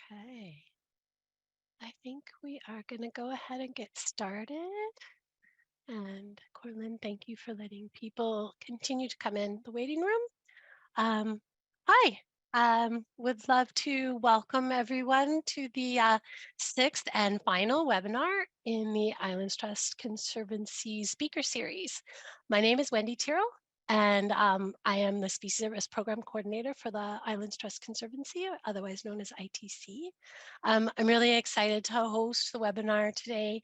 Okay, I think we are going to go ahead and get started. And Corlin, thank you for letting people continue to come in the waiting room. Um, Hi, would love to welcome everyone to the sixth and final webinar in the Islands Trust Conservancy Speaker Series. My name is Wendy Tyrrell, and I am the Species at Risk Program Coordinator for the Islands Trust Conservancy, otherwise known as ITC. I'm really excited to host the webinar today.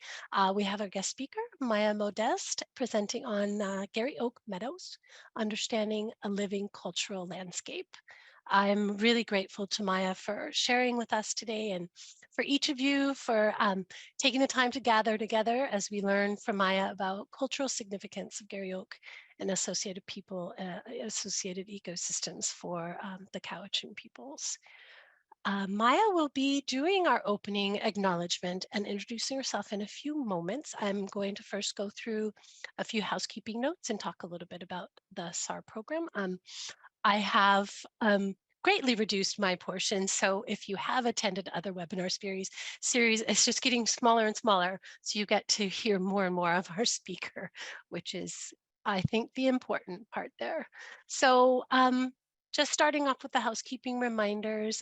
We have our guest speaker, Maiya Modeste, presenting on Garry Oak Meadows, Understanding a Living Cultural Landscape. I'm really grateful to Maiya for sharing with us today, and for each of you for taking the time to gather together as we learn from Maiya about cultural significance of Garry Oak and associated people, associated ecosystems for the Cowichan peoples. Maiya will be doing our opening acknowledgement and introducing herself in a few moments. I'm going to first go through a few housekeeping notes and talk a little bit about the SAR program. I have greatly reduced my portion, so if you have attended other webinar series, it's just getting smaller and smaller, so you get to hear more and more of our speaker, which is, I think, the important part there. So just starting off with the housekeeping reminders,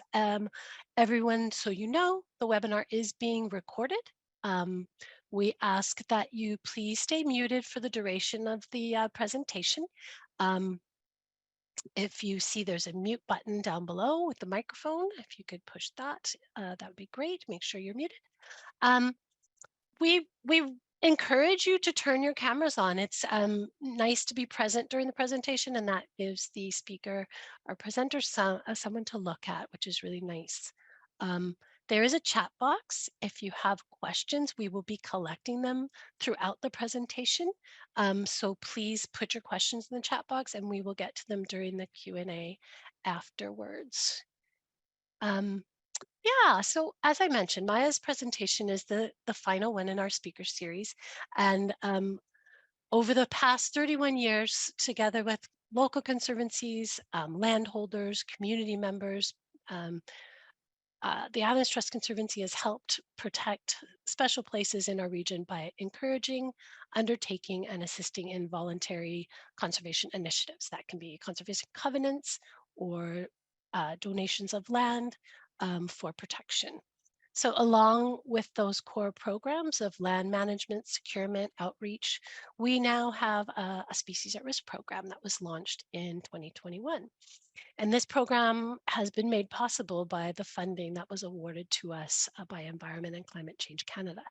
everyone, so you know, the webinar is being recorded. We ask that you please stay muted for the duration of the presentation. If you see there's a mute button down below with the microphone, if you could push that, that would be great. Make sure you're muted. We encourage you to turn your cameras on. It's nice to be present during the presentation, and that gives the speaker or presenter someone to look at, which is really nice. There is a chat box. If you have questions, we will be collecting them throughout the presentation. So please put your questions in the chat box and we will get to them during the Q&A afterwards. Yeah, so as I mentioned, Maiya's presentation is the final one in our speaker series. And over the past 31 years, together with local conservancies, landholders, community members, the Islands Trust Conservancy has helped protect special places in our region by encouraging, undertaking, and assisting in voluntary conservation initiatives. That can be conservation covenants or donations of land for protection. So along with those core programs of land management, securement, outreach, we now have a species at risk program that was launched in 2021. And this program has been made possible by the funding that was awarded to us by Environment and Climate Change Canada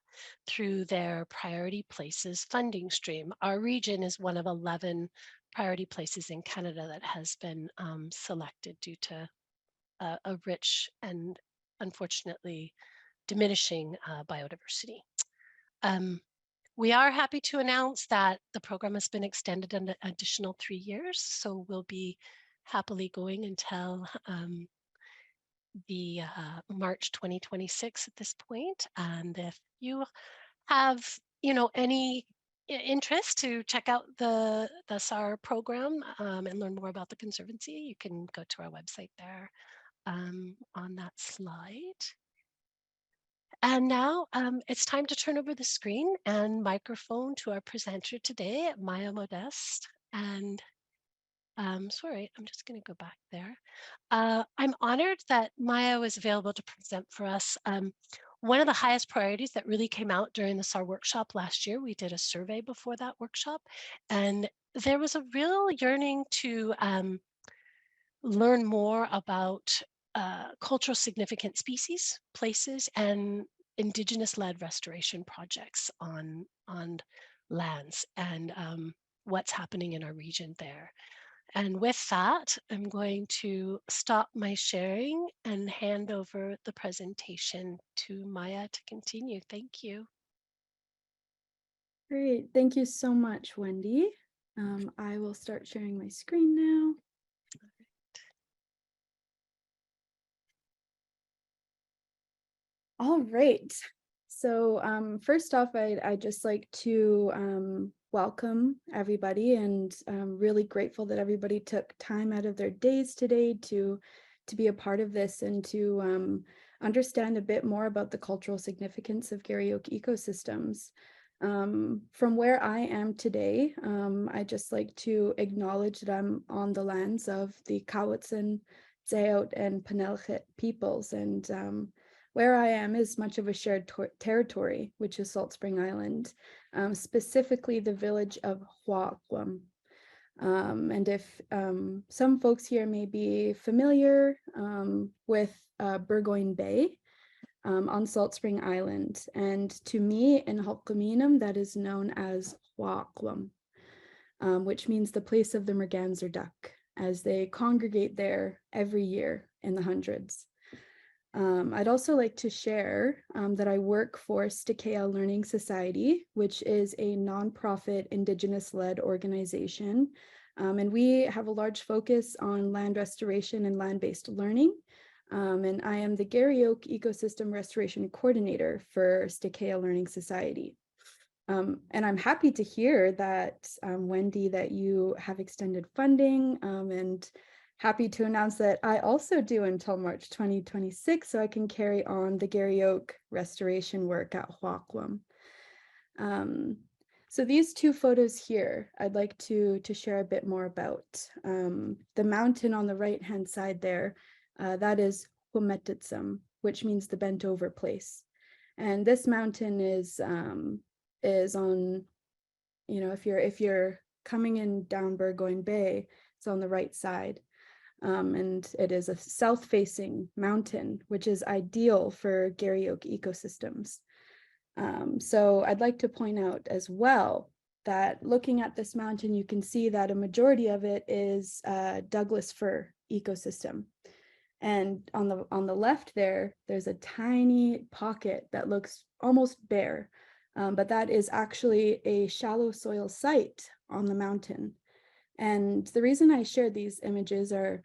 through their Priority Places funding stream. Our region is one of 11 priority places in Canada that has been selected due to a rich and unfortunately diminishing biodiversity. We are happy to announce that the program has been extended an additional 3 years, so we'll be happily going until the March 2026 at this point. And if you have, any interest to check out the SAR program and learn more about the Conservancy, you can go to our website there on that slide. And now it's time to turn over the screen and microphone to our presenter today, Maiya Modeste. And sorry, I'm just going to go back there. I'm honored that Maiya was available to present for us. One of the highest priorities that really came out during the SAR workshop last year, we did a survey before that workshop, and there was a real yearning to learn more about cultural significant species, places, and Indigenous-led restoration projects on lands and what's happening in our region there. And with that, I'm going to stop my sharing and hand over the presentation to Maiya to continue. Thank you. Great. Thank you so much, Wendy. I will start sharing my screen now. All right. So first off, I'd just like to welcome everybody, and I'm really grateful that everybody took time out of their days today to to be a part of this and to understand a bit more about the cultural significance of Garry Oak ecosystems. From where I am today, I just like to acknowledge that I'm on the lands of the Cowichan, Tseop, and Penelchit peoples, and where I am is much of a shared territory, which is Salt Spring Island, specifically the village of skweyul. And if some folks here may be familiar with Burgoyne Bay on Salt Spring Island, and to me in s-hwulmuhw'a'lh, that is known as skweyul, which means the place of the merganser duck, as they congregate there every year in the hundreds. I'd also like to share that I work for Stqeeye Learning Society, which is a nonprofit Indigenous-led organization. And we have a large focus on land restoration and land-based learning. And I am the Garry Oak Ecosystem Restoration Coordinator for Stqeeye Learning Society. And I'm happy to hear that, Wendy, that you have extended funding, and happy to announce that I also do until March 2026, so I can carry on the Garry Oak restoration work at skweyul. So these two photos here, I'd like to share a bit more about. The mountain on the right-hand side there, that is s-hwulmuhw'a'lh, which means the bent over place. And this mountain is on, if you're coming in down Burgoyne Bay, it's on the right side. And it is a south-facing mountain, which is ideal for Garry Oak ecosystems. So I'd like to point out as well that looking at this mountain, you can see that a majority of it is Douglas fir ecosystem. And on the left there, there's a tiny pocket that looks almost bare, but that is actually a shallow soil site on the mountain. And the reason I shared these images are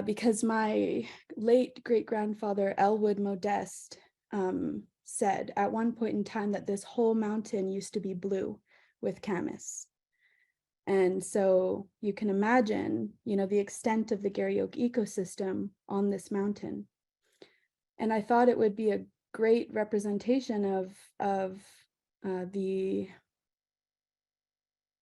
because my late great-grandfather, Elwood Modeste, said at one point in time that this whole mountain used to be blue with camas. And so you can imagine, the extent of the Garry Oak ecosystem on this mountain. And I thought it would be a great representation of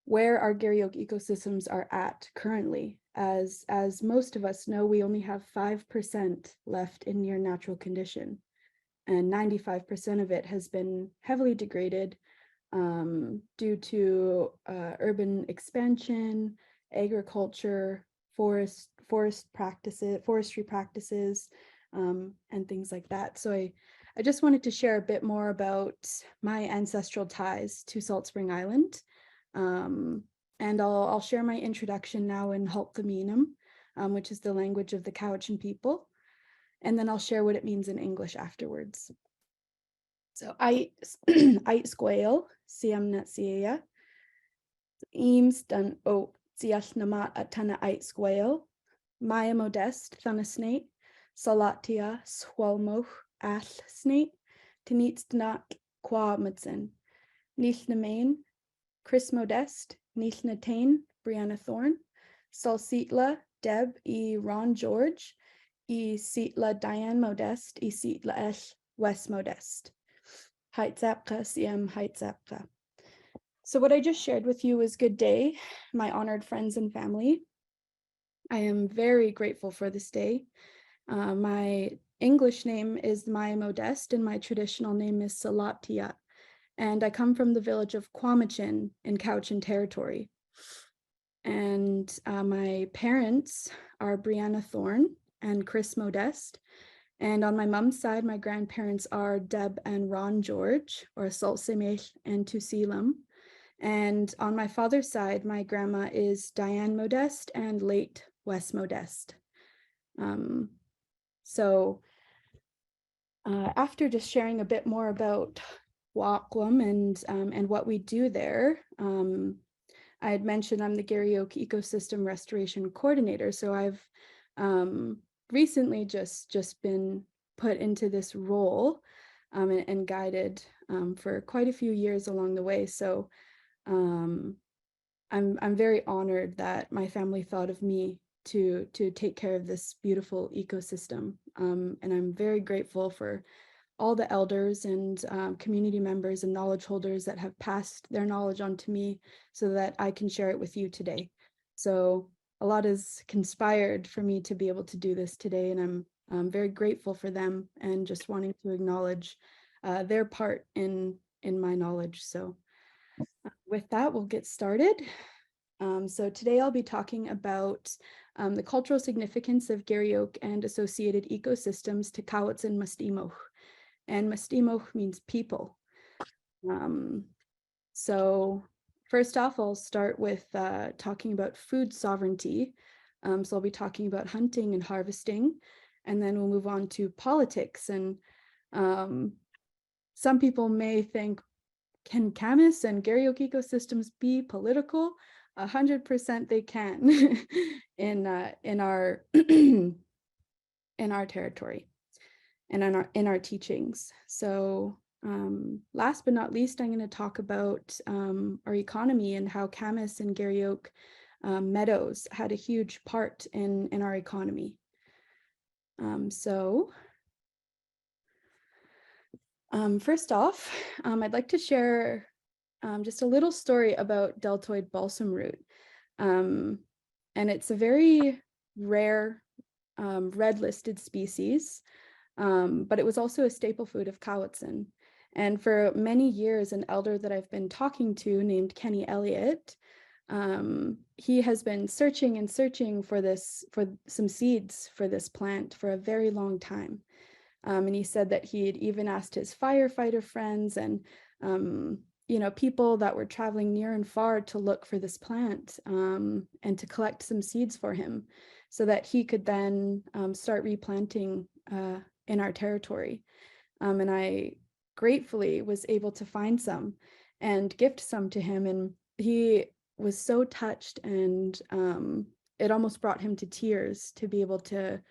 where our Garry Oak ecosystems are at currently. As most of us know, we only have 5% left in near natural condition, and 95% of it has been heavily degraded due to urban expansion, agriculture, forestry practices, and things like that. So I just wanted to share a bit more about my ancestral ties to Salt Spring Island. And I'll share my introduction now in s-hwulmuhw'a'lh, which is the language of the Cowichan people. And then I'll share what it means in English afterwards. So I skweyul, siiem na tseep, tl'i-i-im dun o tseiyulhna'mut a tun'a skweyul, Maiya Modeste thuna Sulatiye s-hwulmuhw'a'lh tun'ni kwthuna lhuna Wes Modeste Brianna Thorne, Sulsilu George, Diane Modeste sye'u Wes Modeste. siem. So what I just shared with you was good day, my honored friends and family. I am very grateful for this day. My English name is Maiya Modeste, and my traditional name is Sulatiye. And I come from the village of Kwamachin in Cowichan territory. And my parents are Brianna Thorne and Wes Modeste. And on my mom's side, my grandparents are Deb and Ron George, or Sulsilu and tsun. And on my father's side, my grandma is Diane Modeste and late Wes Modeste. So after just sharing a bit more about skweyul and what we do there, I had mentioned I'm the Garry Oak Ecosystem Restoration Coordinator. So I've recently just been put into this role and guided for quite a few years along the way. So I'm very honored that my family thought of me to take care of this beautiful ecosystem. And I'm very grateful for all the elders and community members and knowledge holders that have passed their knowledge on to me so that I can share it with you today. So a lot has conspired for me to be able to do this today, and I'm very grateful for them and just wanting to acknowledge their part in my knowledge. So with that, we'll get started. So today I'll be talking about the cultural significance of Garry Oak and associated ecosystems to Kawatsan Mastimoch. And Mastimoch means people. So first off, I'll start with talking about food sovereignty. So I'll be talking about hunting and harvesting, and then we'll move on to politics. And some people may think, can Camas and Garry Oak ecosystems be political? 100% they can in our in our territory and in our teachings. So last but not least, I'm going to talk about our economy and how Camas and Garry Oak Meadows had a huge part in our economy. First off, I'd like to share just a little story about deltoid balsam root. And it's a very rare red listed species, but it was also a staple food of Kawatsan. And for many years, an elder that I've been talking to named Kenny Elliott, he has been searching and searching for some seeds for this plant for a very long time. And he said that he had even asked his firefighter friends and people that were traveling near and far to look for this plant and to collect some seeds for him so that he could then start replanting in our territory. And I gratefully was able to find some and gift some to him. And he was so touched, and it almost brought him to tears to be able to,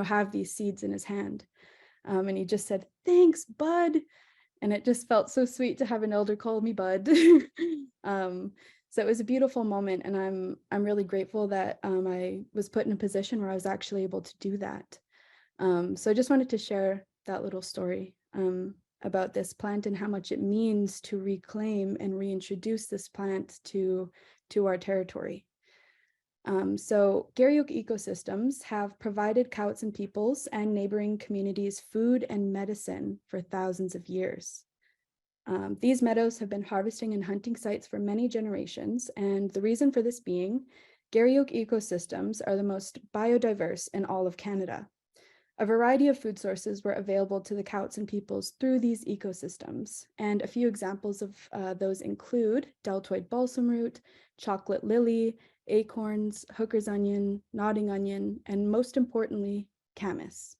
have these seeds in his hand. And he just said, "Thanks, bud." And it just felt so sweet to have an elder call me bud. So it was a beautiful moment, and I'm really grateful that I was put in a position where I was actually able to do that. So I just wanted to share that little story about this plant and how much it means to reclaim and reintroduce this plant to our territory. So Garry Oak ecosystems have provided Kawatsan peoples and neighboring communities food and medicine for thousands of years. These meadows have been harvesting and hunting sites for many generations, and the reason for this being, Garry Oak ecosystems are the most biodiverse in all of Canada. A variety of food sources were available to the Kawatsan peoples through these ecosystems, and a few examples of those include deltoid balsam root, chocolate lily, acorns, hooker's onion, nodding onion, and most importantly, camas.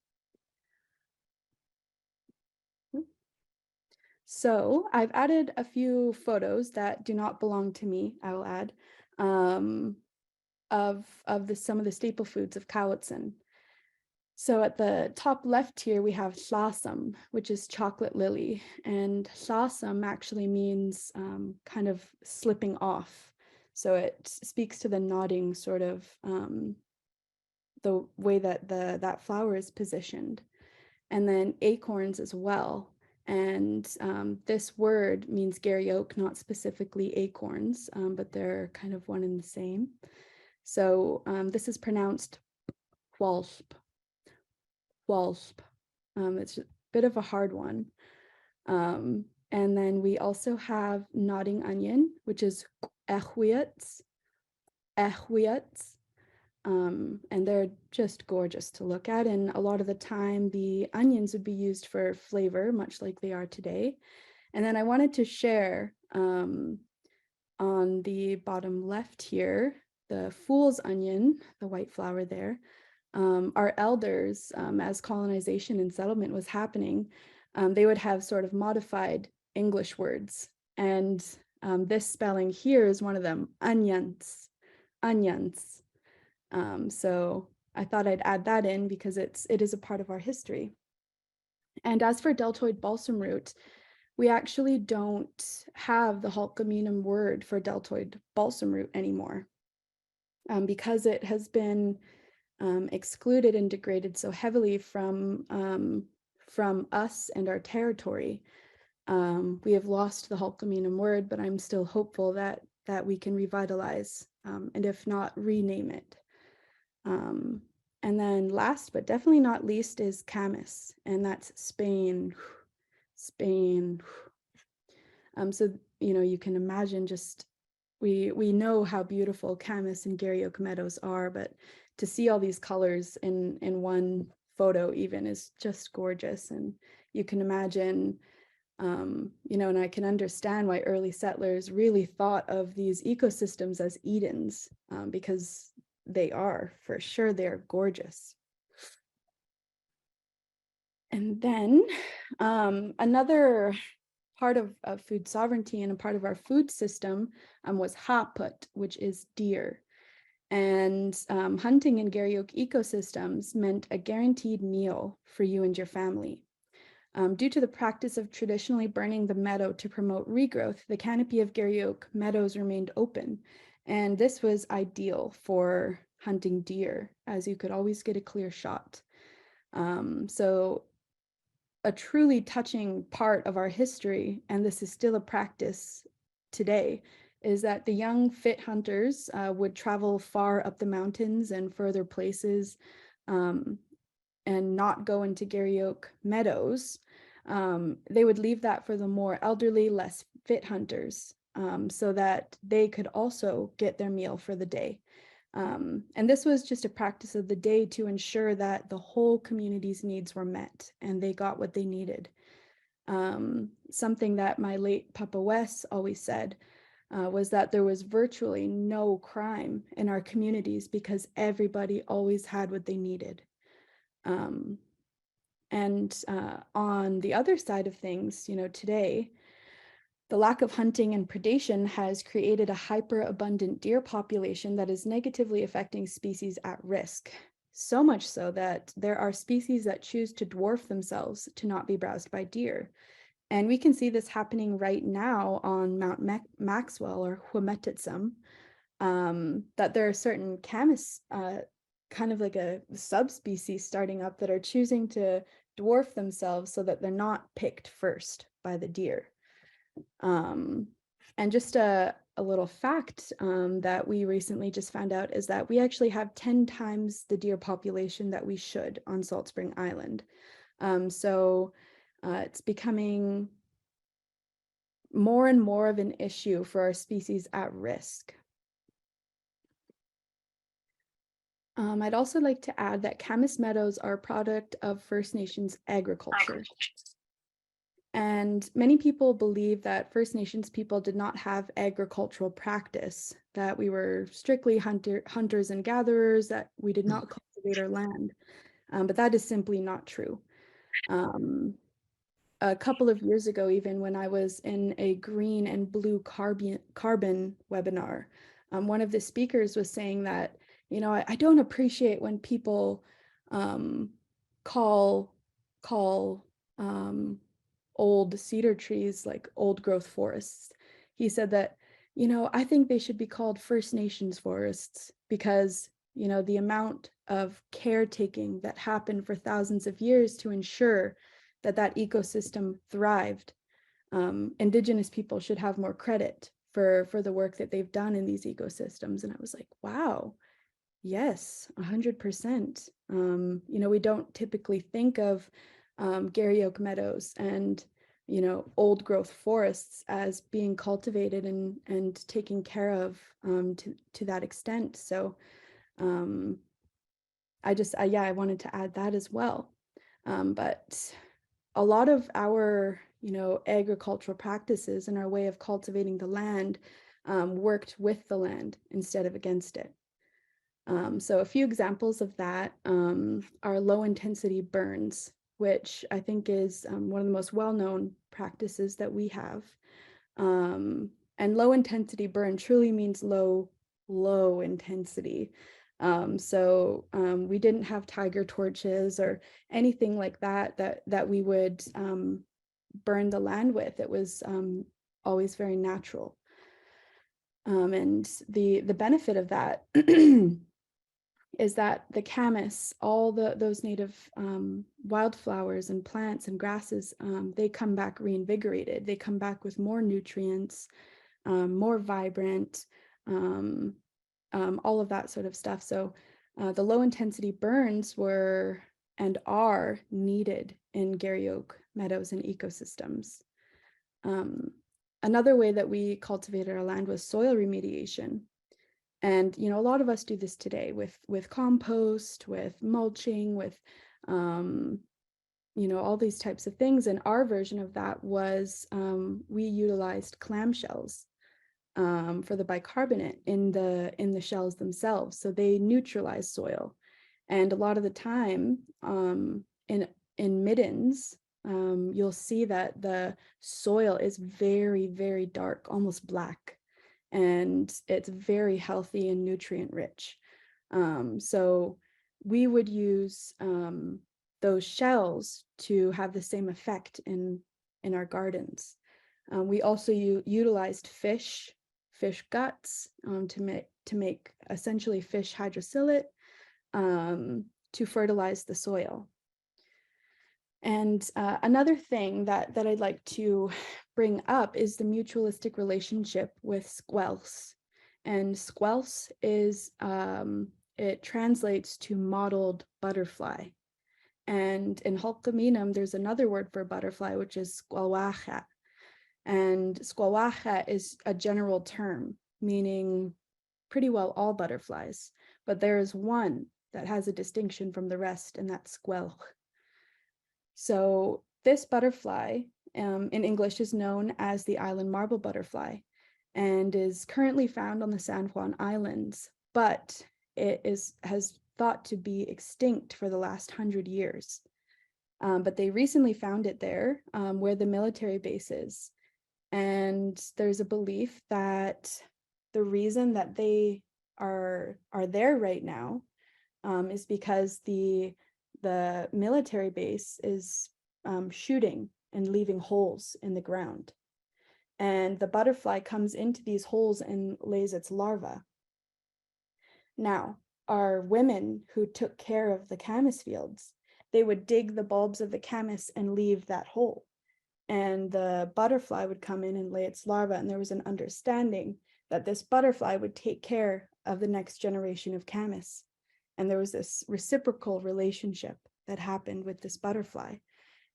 So I've added a few photos that do not belong to me, I will add, of some of the staple foods of Kawatsan. So at the top left here, we have tl'i-i-im, which is chocolate lily. And tl'i-i-im actually means kind of slipping off. So it speaks to the nodding sort of the way that that flower is positioned. And then acorns as well. And this word means Garry Oak, not specifically acorns, but they're kind of one and the same. So this is pronounced w'alsp. It's a bit of a hard one. And then we also have nodding onion, which is skweyul. And they're just gorgeous to look at. And a lot of the time, the onions would be used for flavor, much like they are today. And then I wanted to share on the bottom left here, the fool's onion, the white flower there. Our elders, as colonization and settlement was happening, they would have sort of modified English words. And this spelling here is one of them, onions. So I thought I'd add that in because it is a part of our history. And as for deltoid balsam root, we actually don't have the Hulkaminum word for deltoid balsam root anymore because it has been excluded and degraded so heavily from us and our territory. We have lost the skweyul word, but I'm still hopeful that we can revitalize, and if not, rename it. And then last but definitely not least is Camus, and that's Spain, Spain. So, you know, you can imagine just, we know how beautiful Camus and Garry Meadows are, but to see all these colors in one photo even is just gorgeous. And you can imagine, you know, and I can understand why early settlers really thought of these ecosystems as Edens, because they are, for sure, they're gorgeous. And then another part of food sovereignty and a part of our food system was ha'put, which is deer. And hunting in Garryoke ecosystems meant a guaranteed meal for you and your family. Due to the practice of traditionally burning the meadow to promote regrowth, the canopy of Garryoke meadows remained open. And this was ideal for hunting deer, as you could always get a clear shot. So a truly touching part of our history, and this is still a practice today, is that the young fit hunters would travel far up the mountains and further places, and not go into Garryoke meadows. They would leave that for the more elderly, less fit hunters, so that they could also get their meal for the day. And this was just a practice of the day to ensure that the whole community's needs were met and they got what they needed. Something that my late Papa Wes always said was that there was virtually no crime in our communities because everybody always had what they needed. And on the other side of things, you know, today, the lack of hunting and predation has created a hyper-abundant deer population that is negatively affecting species at risk. So much so that there are species that choose to dwarf themselves to not be browsed by deer. And we can see this happening right now on Mount Maxwell or Hw'a'lh, that there are certain camas, kind of like a subspecies starting up that are choosing to dwarf themselves so that they're not picked first by the deer. And just a little fact that we recently just found out is that we actually have 10 times the deer population that we should on Salt Spring Island. So it's becoming more and more of an issue for our species at risk. I'd also like to add that Camas Meadows are a product of First Nations agriculture. And many people believe that First Nations people did not have agricultural practice, that we were strictly hunters and gatherers, that we did not cultivate our land. But that is simply not true. A couple of years ago, even when I was in a green and blue carbon webinar, one of the speakers was saying that, you know, I don't appreciate when people call old cedar trees like old growth forests. He said that, you know, I think they should be called First Nations forests because, you know, the amount of caretaking that happened for thousands of years to ensure that that ecosystem thrived. Indigenous people should have more credit for the work that they've done in these ecosystems. And I was like, wow, yes, 100%. You know, we don't typically think of Garryoke meadows and, you know, old growth forests as being cultivated and taken care of to that extent. So I wanted to add that as well. But a lot of our, you know, agricultural practices and our way of cultivating the land worked with the land instead of against it. So a few examples of that are low intensity burns, which I think is one of the most well-known practices that we have. And low intensity burn truly means low intensity. So we didn't have tiger torches or anything like that we would burn the land with. It was always very natural. And the benefit of that is that the camas, all those native wildflowers and plants and grasses, they come back reinvigorated. They come back with more nutrients, more vibrant, all of that sort of stuff. So the low intensity burns were and are needed in Garry Oak meadows and ecosystems. Another way that we cultivated our land was soil remediation. And, you know, a lot of us do this today with compost, with mulching, with, you know, all these types of things. And our version of that was we utilized clamshells for the bicarbonate in the shells themselves. So they neutralize soil. And a lot of the time in middens, you'll see that the soil is very, very dark, almost black, and it's very healthy and nutrient rich. So we would use those shells to have the same effect in our gardens. We also utilized fish guts to make essentially fish hydrosilate to fertilize the soil. And another thing that I'd like to bring up is the mutualistic relationship with skweyls. And skweyls is, it translates to mottled butterfly. And in shtqeeye, there's another word for butterfly, which is skweyul. And skweyul is a general term, meaning pretty well all butterflies. But there is one that has a distinction from the rest, and that's skweyul. So this butterfly in English is known as the island marble butterfly and is currently found on the San Juan Islands, but it has thought to be extinct for the last 100 years. But they recently found it there where the military base is. And there's a belief that the reason that they are there right now is because the military base is shooting and leaving holes in the ground. And the butterfly comes into these holes and lays its larva. Now, our women who took care of the camas fields, they would dig the bulbs of the camas and leave that hole. And the butterfly would come in and lay its larva. And there was an understanding that this butterfly would take care of the next generation of camas. And there was this reciprocal relationship that happened with this butterfly.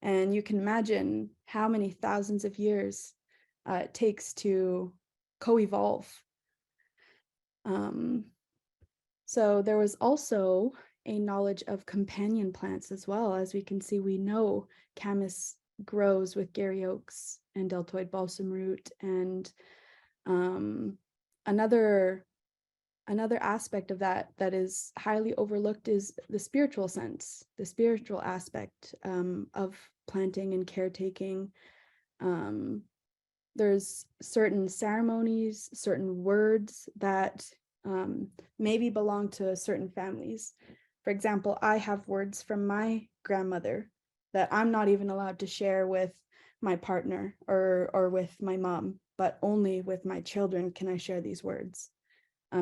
And you can imagine how many thousands of years it takes to co-evolve. So there was also a knowledge of companion plants as well. As we can see, we know camas grows with Garry oaks and deltoid balsam root. And another aspect of that is highly overlooked is the spiritual sense, the spiritual aspect of planting and caretaking. There's certain ceremonies, certain words that maybe belong to certain families. For example, I have words from my grandmother that I'm not even allowed to share with my partner or with my mom, but only with my children can I share these words.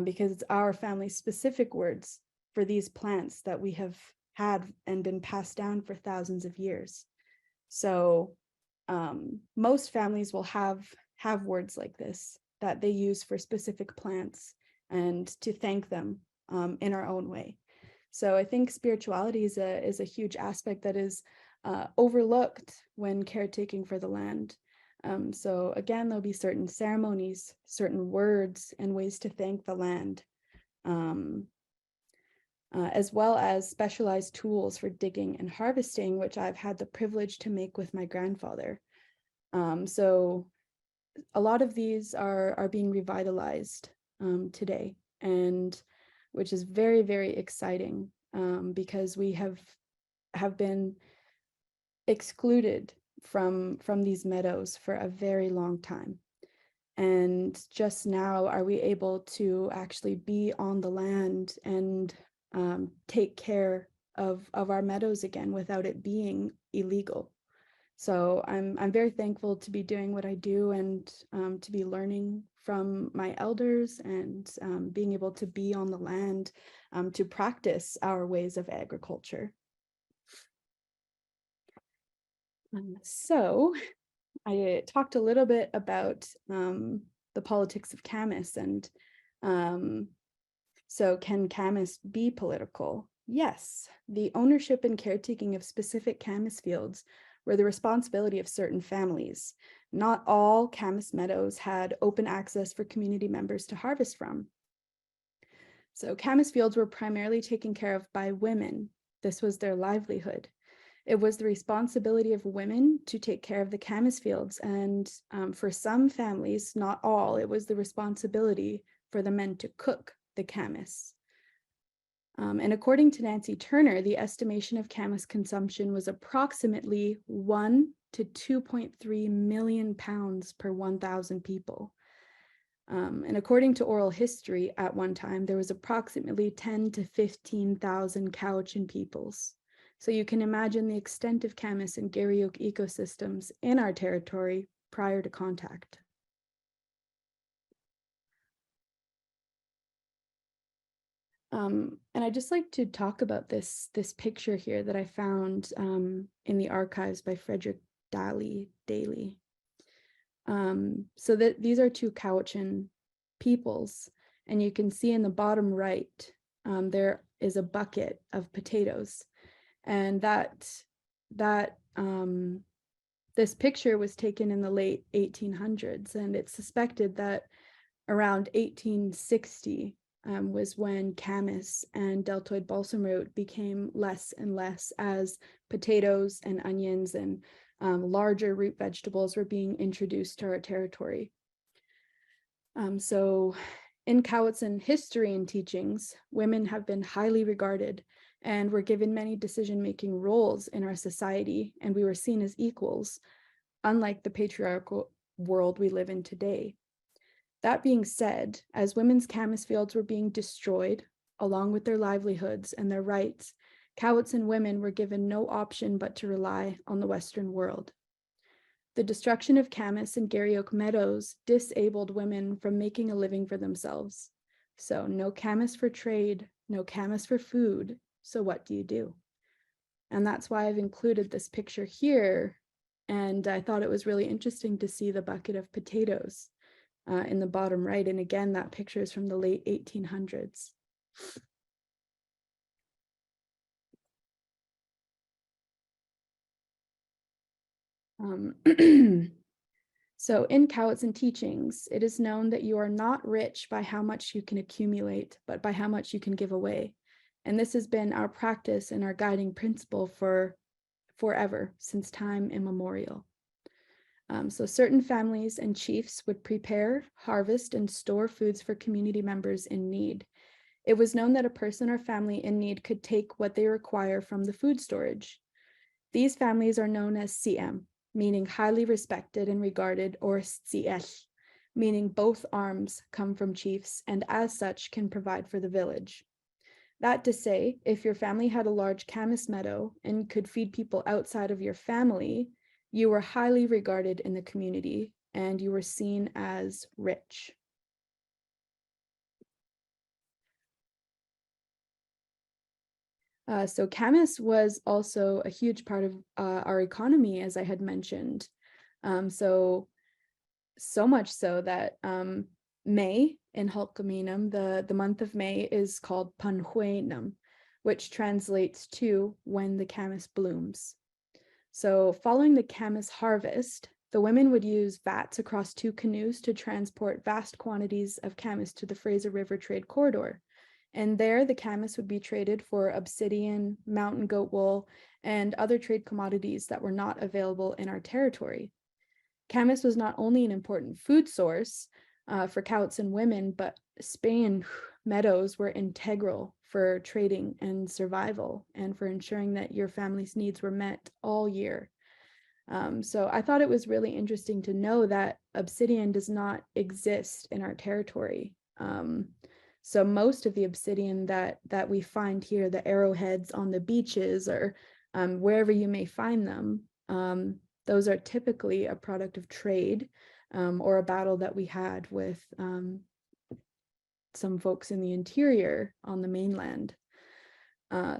Because it's our family specific words for these plants that we have had and been passed down for thousands of years. So most families will have words like this that they use for specific plants and to thank them in our own way. So I think spirituality is a huge aspect that is overlooked when caretaking for the land. So again, there'll be certain ceremonies, certain words and ways to thank the land, as well as specialized tools for digging and harvesting, which I've had the privilege to make with my grandfather. So a lot of these are being revitalized today, and which is very, very exciting because we have been excluded from these meadows for a very long time. And just now are we able to actually be on the land and take care of our meadows again without it being illegal. So I'm very thankful to be doing what I do and to be learning from my elders and being able to be on the land to practice our ways of agriculture. So I talked a little bit about the politics of camas, and so can camas be political? Yes, the ownership and caretaking of specific camas fields were the responsibility of certain families. Not all camas meadows had open access for community members to harvest from. So camas fields were primarily taken care of by women. This was their livelihood. It was the responsibility of women to take care of the camas fields, and for some families, not all, it was the responsibility for the men to cook the camas. And according to Nancy Turner, the estimation of camas consumption was approximately 1 to 2.3 million pounds per 1,000 people. And according to oral history, at one time, there was approximately 10 to 15,000 Cowichan peoples. So you can imagine the extent of camas and Garry oak ecosystems in our territory prior to contact. And I'd just like to talk about this picture here that I found in the archives by Frederick Daly. So that these are two Cowichan peoples, and you can see in the bottom right, there is a bucket of potatoes, and this picture was taken in the late 1800s, and it's suspected that around 1860 was when camas and deltoid balsam root became less and less as potatoes and onions and larger root vegetables were being introduced to our territory. So in Cowichan history and teachings, women have been highly regarded and were given many decision-making roles in our society, and we were seen as equals, unlike the patriarchal world we live in today. That being said, as women's camas fields were being destroyed, along with their livelihoods and their rights, Cowichan women were given no option but to rely on the Western world. The destruction of camas and Garry oak meadows disabled women from making a living for themselves. So no camas for trade, no camas for food. So what do you do? And that's why I've included this picture here. And I thought it was really interesting to see the bucket of potatoes in the bottom right. And again, that picture is from the late 1800s. So in Cowichan teachings, it is known that you are not rich by how much you can accumulate, but by how much you can give away. And this has been our practice and our guiding principle for forever, since time immemorial. So certain families and chiefs would prepare, harvest, and store foods for community members in need. It was known that a person or family in need could take what they require from the food storage. These families are known as siiem, meaning highly respected and regarded, or tseep, meaning both arms come from chiefs and as such can provide for the village. That to say, if your family had a large camas meadow and could feed people outside of your family, you were highly regarded in the community and you were seen as rich. So camas was also a huge part of our economy, as I had mentioned. So much so that May in skweyul, the month of May, is called panhwynam, which translates to when the camas blooms. So following the camas harvest, the women would use vats across 2 canoes to transport vast quantities of camas to the Fraser River trade corridor. And there the camas would be traded for obsidian, mountain goat wool, and other trade commodities that were not available in our territory. Camas was not only an important food source for Cowichan women, but Spain meadows were integral for trading and survival and for ensuring that your family's needs were met all year. So I thought it was really interesting to know that obsidian does not exist in our territory. So most of the obsidian that we find here, the arrowheads on the beaches or wherever you may find them, those are typically a product of trade or a battle that we had with some folks in the interior on the mainland.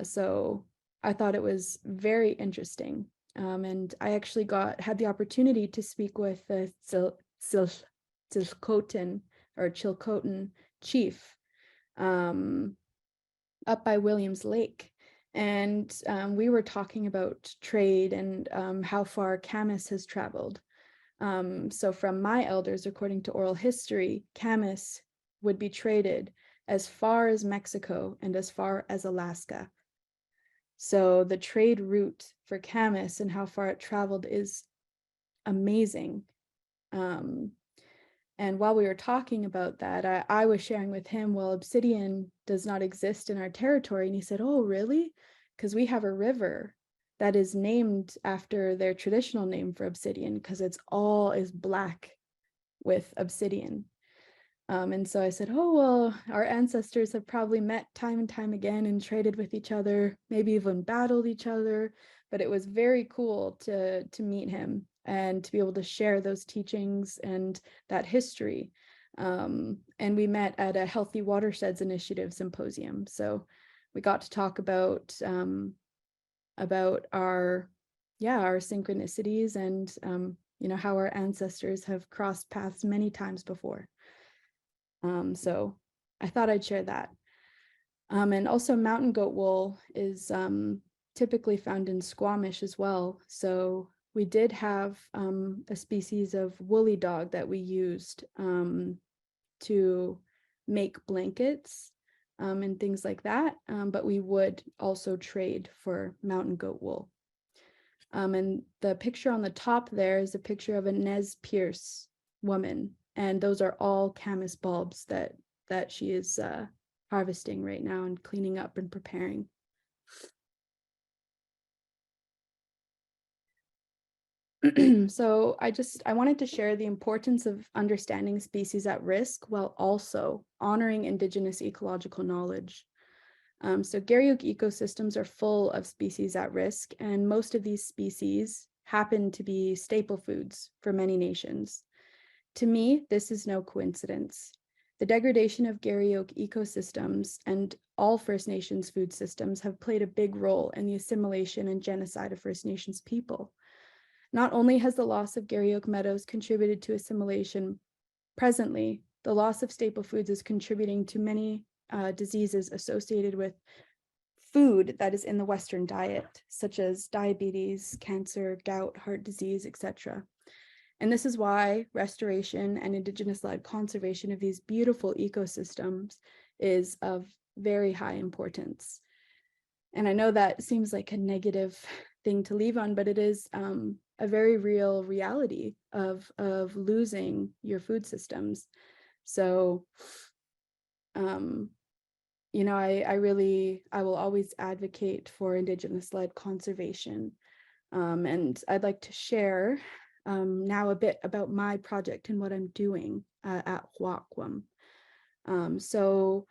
So I thought it was very interesting. And I actually had the opportunity to speak with the Chilcotin chief up by Williams Lake. And we were talking about trade and how far camas has traveled. So from my elders, according to oral history, camas would be traded as far as Mexico and as far as Alaska. So the trade route for camas and how far it traveled is amazing. And while we were talking about that, I was sharing with him, well, obsidian does not exist in our territory. And he said, oh, really? Because we have a river that is named after their traditional name for obsidian, because it's all is black with obsidian. And so I said, oh, well, our ancestors have probably met time and time again and traded with each other, maybe even battled each other. But it was very cool to meet him and to be able to share those teachings and that history. And we met at a Healthy Watersheds Initiative symposium. So we got to talk about our synchronicities and how our ancestors have crossed paths many times before. So I thought I'd share that. And also mountain goat wool is typically found in Squamish as well. So we did have a species of woolly dog that we used to make blankets and things like that. But we would also trade for mountain goat wool. And the picture on the top there is a picture of a Nez Perce woman. And those are all camas bulbs that she is harvesting right now and cleaning up and preparing. So I wanted to share the importance of understanding species at risk while also honoring Indigenous ecological knowledge. So Garry Oak ecosystems are full of species at risk, and most of these species happen to be staple foods for many nations. To me, this is no coincidence. The degradation of Garry Oak ecosystems and all First Nations food systems have played a big role in the assimilation and genocide of First Nations people. Not only has the loss of Garry Oak meadows contributed to assimilation, presently, the loss of staple foods is contributing to many diseases associated with food that is in the Western diet, such as diabetes, cancer, gout, heart disease, etc. And this is why restoration and Indigenous-led conservation of these beautiful ecosystems is of very high importance. And I know that seems like a negative thing to leave on, but it is a very real reality of losing your food systems. So, I will always advocate for Indigenous-led conservation. And I'd like to share now a bit about my project and what I'm doing at Wha'kwam. So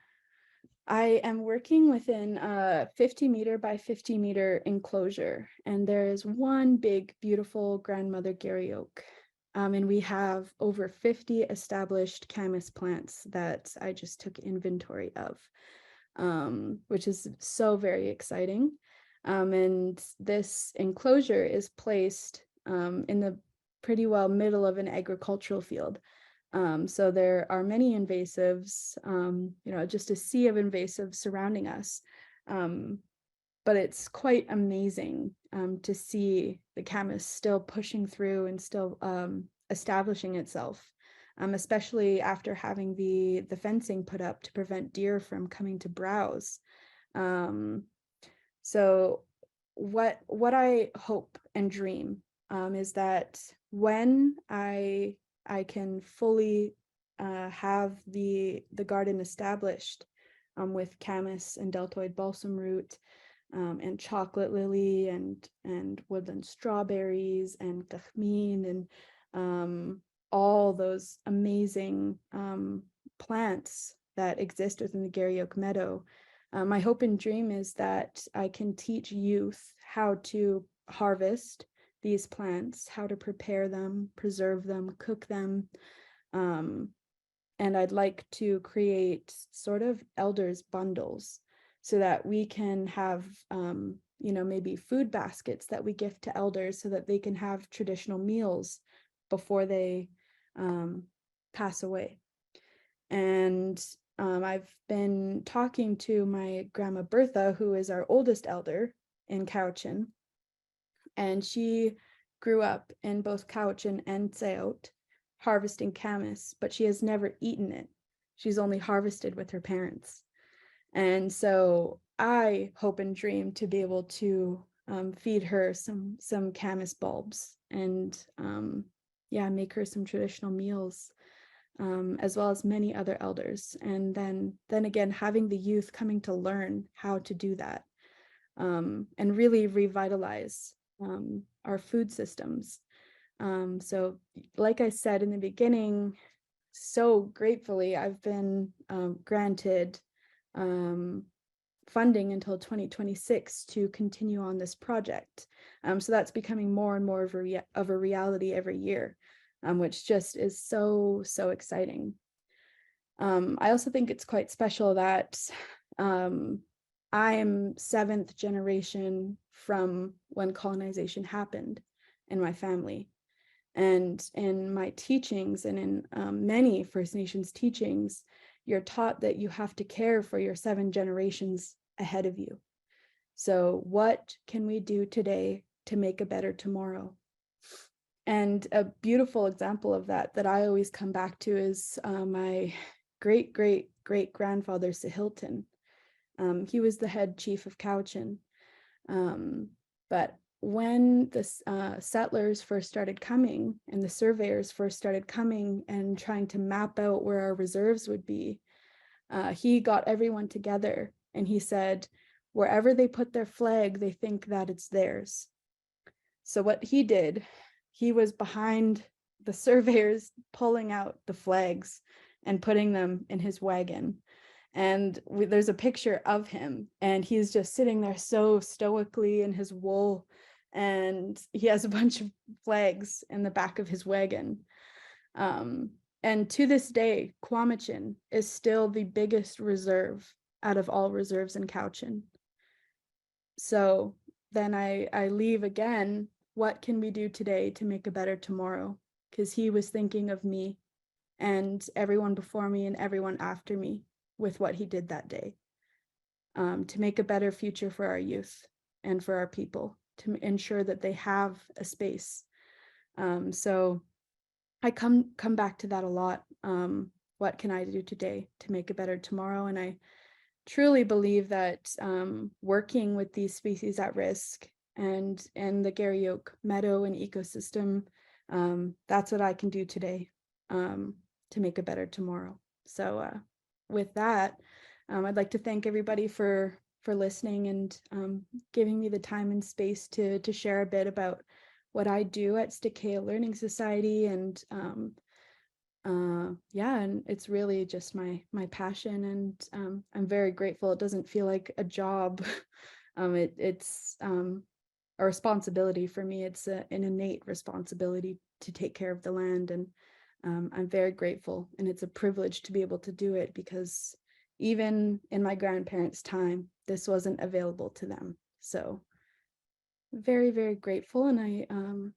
I am working within a 50-meter by 50-meter enclosure, and there is one big, beautiful grandmother Garry Oak. And we have over 50 established camas plants that I just took inventory of, which is so very exciting. And this enclosure is placed in the pretty well middle of an agricultural field. So there are many invasives, just a sea of invasives surrounding us. But it's quite amazing to see the camas still pushing through and still establishing itself, especially after having the fencing put up to prevent deer from coming to browse. So what I hope and dream is that when I can fully have the garden established with camas and deltoid balsam root and chocolate lily and woodland strawberries and tahmeen and all those amazing plants that exist within the Garry Oak Meadow. My hope and dream is that I can teach youth how to harvest these plants, how to prepare them, preserve them, cook them. And I'd like to create sort of elders bundles so that we can have, maybe food baskets that we gift to elders so that they can have traditional meals before they pass away. And I've been talking to my grandma Bertha, who is our oldest elder in Cowichan, and she grew up in both Cowichan and Tseop, harvesting camas, but she has never eaten it. She's only harvested with her parents. And so I hope and dream to be able to feed her some camas bulbs and make her some traditional meals, as well as many other elders. And then again, having the youth coming to learn how to do that, and really revitalize our food systems. So like I said in the beginning, so gratefully, I've been granted funding until 2026 to continue on this project. So that's becoming more and more of a reality every year, which just is so exciting. I also think it's quite special that I am 7th generation from when colonization happened in my family. And in my teachings and in many First Nations teachings, you're taught that you have to care for your 7 generations ahead of you. So what can we do today to make a better tomorrow? And a beautiful example of that I always come back to is my great-great-great-grandfather, Sahilton. He was the head chief of Cowichan. But when the settlers first started coming and the surveyors first started coming and trying to map out where our reserves would be, he got everyone together and he said, wherever they put their flag, they think that it's theirs. So what he did, he was behind the surveyors pulling out the flags and putting them in his wagon. And there's a picture of him and he's just sitting there so stoically in his wool, and he has a bunch of flags in the back of his wagon. And to this day, Quamachin is still the biggest reserve out of all reserves in Cowichan. So then I leave again. What can we do today to make a better tomorrow? Because he was thinking of me and everyone before me and everyone after me with what he did that day, to make a better future for our youth and for our people, to ensure that they have a space. So I come back to that a lot. What can I do today to make a better tomorrow? And I truly believe that working with these species at risk and the Garry Oak meadow and ecosystem, that's what I can do today to make a better tomorrow. So with that, I'd like to thank everybody for listening and giving me the time and space to share a bit about what I do at Stqeeye Learning Society. And and it's really just my passion, and I'm very grateful. It doesn't feel like a job. It's a responsibility for me. It's an innate responsibility to take care of the land, and I'm very grateful, and it's a privilege to be able to do it, because even in my grandparents' time, this wasn't available to them. So very, very grateful. And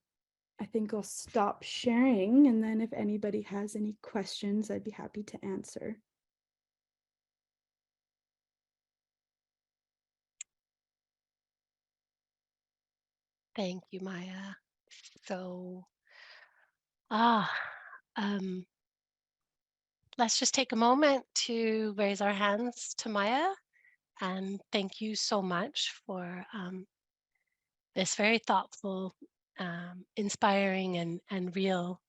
I think I'll stop sharing, and then if anybody has any questions, I'd be happy to answer. Thank you, Maiya. So, ah, um, let's just take a moment to raise our hands to Maiya and thank you so much for this very thoughtful, inspiring, and real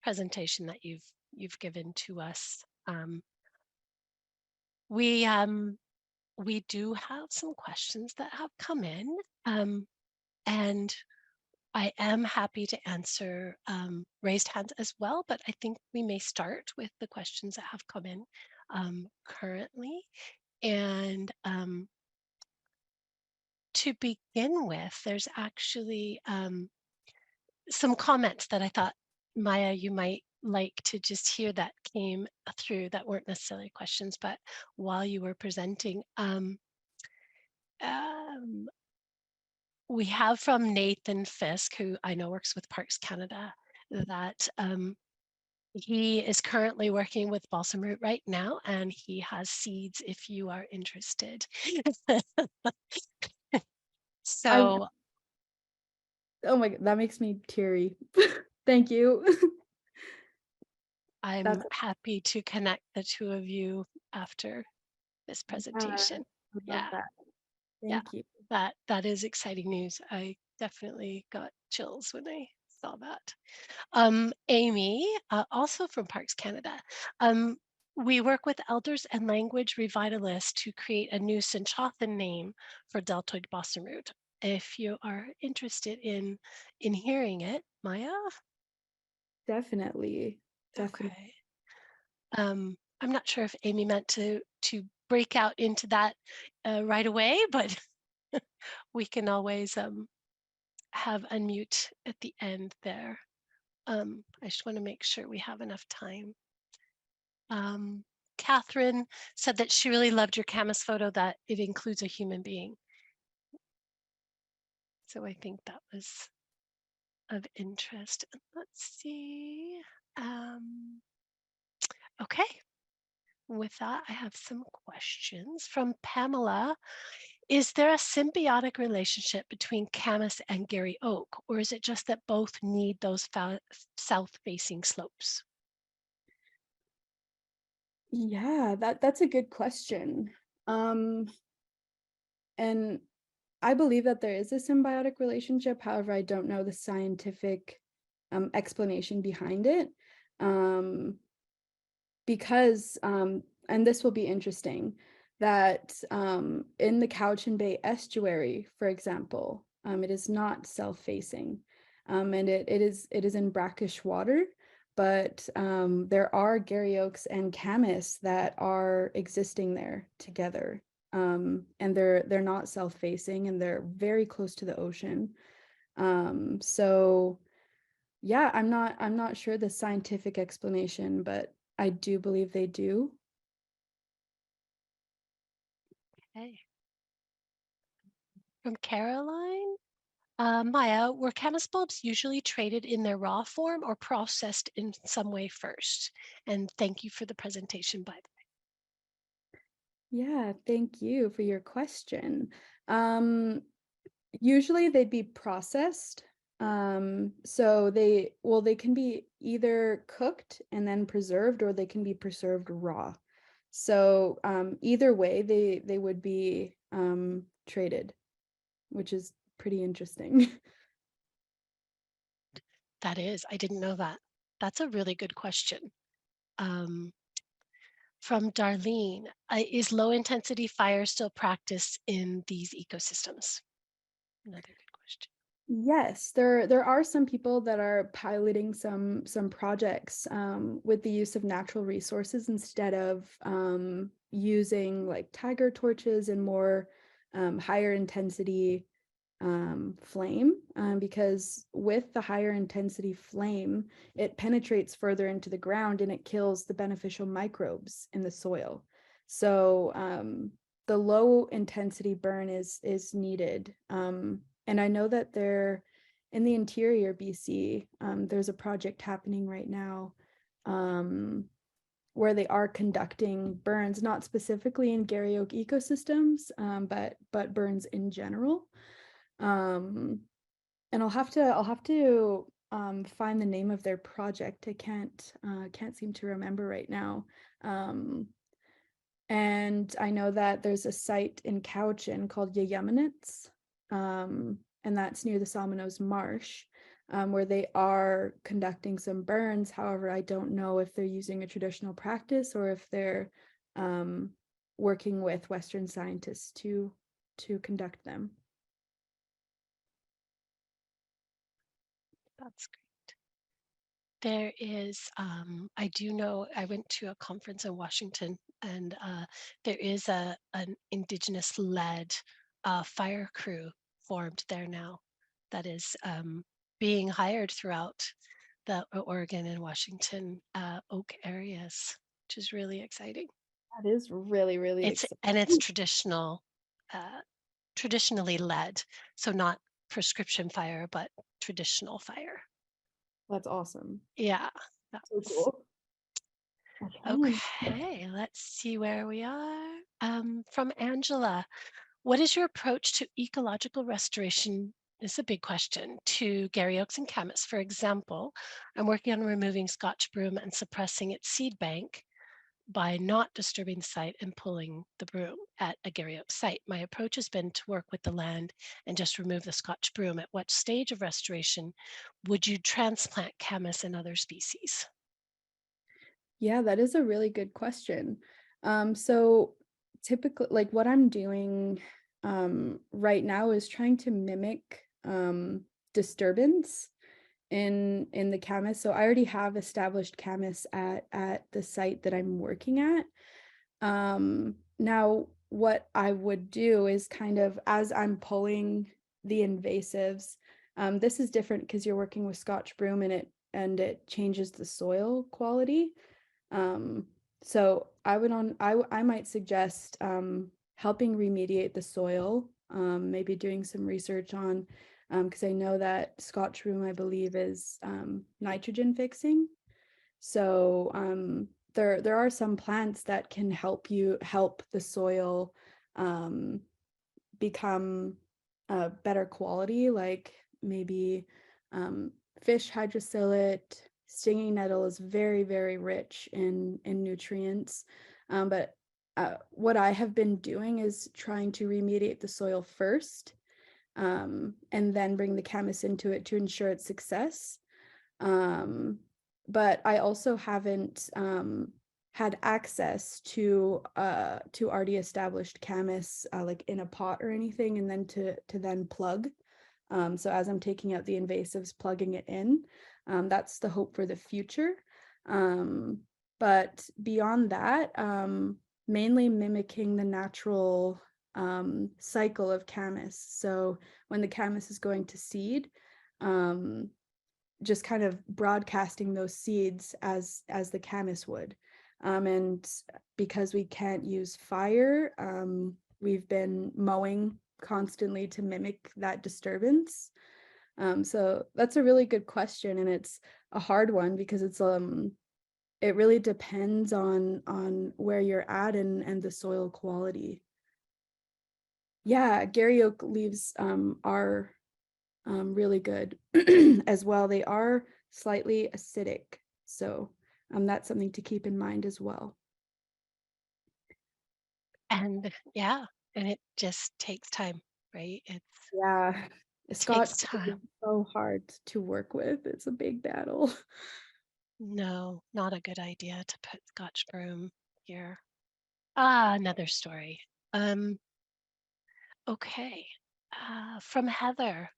presentation that you've given to us. We do have some questions that have come in, and I am happy to answer raised hands as well, but I think we may start with the questions that have come in currently. And to begin with, there's actually some comments that I thought, Maiya, you might like to just hear that came through that weren't necessarily questions, but while you were presenting. Um, we have from Nathan Fisk, who I know works with Parks Canada, that he is currently working with balsam root right now, and he has seeds if you are interested. I So Oh my God, that makes me teary. Thank you. I'm That's happy to connect the two of you after this I presentation. love Yeah, that. yeah, Thank you. that is exciting news. I definitely got chills when I saw that. Amy, also from Parks Canada. Um, we work with elders and language revitalists to create a new Sinchothan name for deltoid balsam root. If you are interested in hearing it, Maiya. Definitely. Definitely. Okay. I'm not sure if Amy meant to break out into that right away, but we can always have unmute at the end there. I just want to make sure we have enough time. Um, Catherine said that she really loved your Camus photo, that it includes a human being. So I think that was of interest. Let's see. Um, okay, with that, I have some questions from Pamela. Is there a symbiotic relationship between Camas and Garry Oak, or is it just that both need those south-facing slopes? Yeah, that's a good question. Um, and I believe that there is a symbiotic relationship. However, I don't know the scientific explanation behind it. Um, because, and this will be interesting, that in the Cowichan Bay estuary, for example, it is not self-facing, and it is in brackish water, but there are Garry oaks and camas that are existing there together, and they're not self-facing, and they're very close to the ocean. So yeah, I'm not sure the scientific explanation, but I do believe they do. Okay. From Caroline. Maiya, were Camas bulbs usually traded in their raw form or processed in some way first? And thank you for the presentation, by the Yeah, thank you for your question. Um, Usually they'd be processed. So they can be either cooked and then preserved, or they can be preserved raw. So either way, they would be traded, which is pretty interesting. That is, I didn't know that. That's a really good question. Um, from Darlene, is low intensity fire still practiced in these ecosystems? Another good question. Yes, there are some people that are piloting some projects with the use of natural resources instead of using like tiger torches and more higher intensity flame, because with the higher intensity flame, it penetrates further into the ground and it kills the beneficial microbes in the soil. So the low intensity burn is needed. And I know that there in the interior BC, there's a project happening right now where they are conducting burns, not specifically in Garry Oak ecosystems, but burns in general. Um, and I'll have to find the name of their project. I can't seem to remember right now. And I know that there's a site in Cowichan called Yeyeminets, and that's near the Salmonos Marsh, where they are conducting some burns. However, I don't know if they're using a traditional practice or if they're um, working with Western scientists to conduct them. That's great. There is, I do know, I went to a conference in Washington, and there is an Indigenous led a fire crew formed there now that is being hired throughout the Oregon and Washington oak areas, which is really exciting. That is really, really It's exciting. uh, traditionally led, so not prescription fire, but traditional fire. That's awesome. Yeah, So that's cool. Okay. okay. Let's see where we are. From Angela, what is your approach to ecological restoration? This is a big question to Garry Oaks and Camas. For example, I'm working on removing Scotch broom and suppressing its seed bank by not disturbing the site and pulling the broom at a Garry Oaks site. My approach has been to work with the land and just remove the Scotch broom. At what stage of restoration would you transplant Camas and other species? Yeah, that is a really good question. So typically, like what I'm doing right now is trying to mimic disturbance in the camas. So I already have established camas at the site that I'm working at. Now what I would do is kind of as I'm pulling the invasives, this is different because you're working with Scotch broom and it changes the soil quality. Um, so I might suggest helping remediate the soil, maybe doing some research on because I know that Scotch broom, I believe, is nitrogen fixing. So there are some plants that can help the soil um, become better quality, like maybe um, fish hydrosilate. Stinging nettle is very, very rich in nutrients. But what I have been doing is trying to remediate the soil first, and then bring the camas into it to ensure its success. But I also haven't had access to already established camas like in a pot or anything, and then to then plug. So as I'm taking out the invasives, plugging it in, that's the hope for the future. Um, but beyond that, mainly mimicking the natural cycle of camas. So when the camas is going to seed, um, just kind of broadcasting those seeds as the camas would. And because we can't use fire, we've been mowing constantly to mimic that disturbance. So that's a really good question, and it's a hard one because it really depends on where you're at and the soil quality. Yeah, Garry Oak leaves are really good as well. They are slightly acidic, so that's something to keep in mind as well. And yeah, and it just takes time, right? Yeah, It Scotch takes time. is so hard to work with. It's a big battle. No, not a good idea to put Scotch broom here. Ah, another story. Um, okay. From Heather.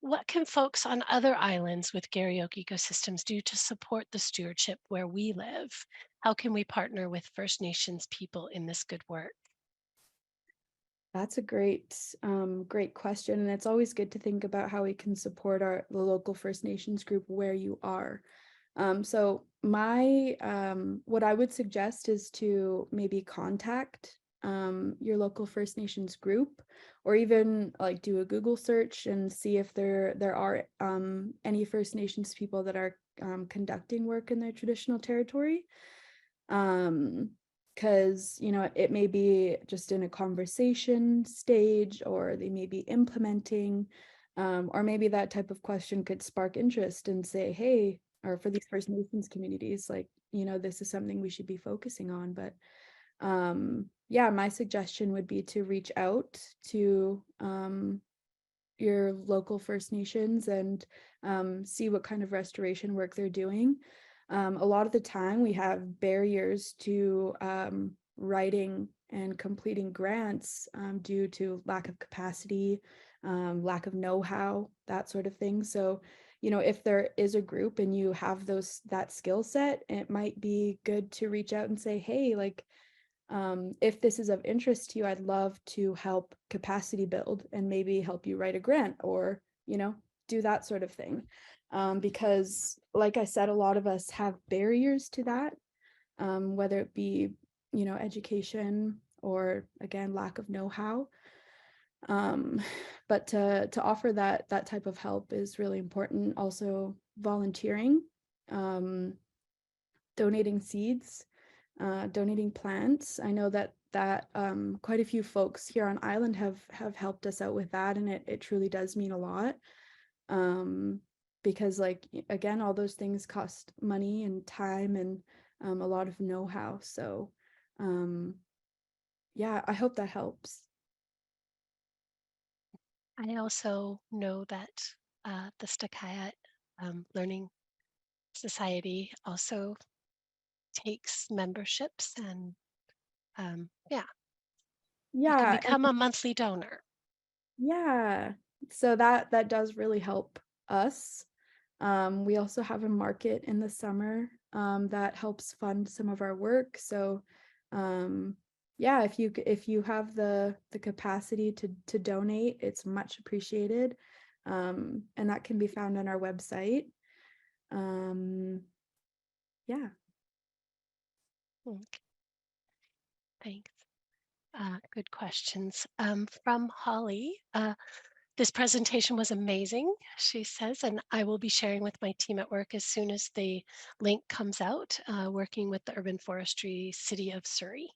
What can folks on other islands with Garry Oak ecosystems do to support the stewardship where we live? How can we partner with First Nations people in this good work? That's a great question, and it's always good to think about how we can support the local First Nations group where you are. So what I would suggest is to maybe contact your local First Nations group, or even like do a Google search and see if there are any First Nations people that are conducting work in their traditional territory. Because it may be just in a conversation stage, or they may be implementing, or maybe that type of question could spark interest and say, hey, or for these First Nations communities, like, this is something we should be focusing on. But yeah, my suggestion would be to reach out to your local First Nations and see what kind of restoration work they're doing. A lot of the time we have barriers to writing and completing grants due to lack of capacity, lack of know-how, that sort of thing. So, if there is a group and you have that skill set, it might be good to reach out and say, hey, like, If this is of interest to you, I'd love to help capacity build and maybe help you write a grant or, do that sort of thing. Because like I said, a lot of us have barriers to that, whether it be, education or again, lack of know-how. But to offer that type of help is really important. Also volunteering, donating seeds, donating plants. I know that quite a few folks here on island have helped us out with that, and it truly does mean a lot. Because like again, all those things cost money and time and a lot of know-how. So yeah, I hope that helps. I also know that the Stqeeye Learning Society also takes memberships, and yeah, you can Yeah, become a monthly donor. yeah. So that does really help us. We also have a market in the summer that helps fund some of our work. So yeah, if you have the capacity to donate, it's much appreciated. And that can be found on our website. Yeah. Mm, thanks. Good questions. From Holly, this presentation was amazing, she says, and I will be sharing with my team at work as soon as the link comes out, working with the Urban Forestry City of Surrey.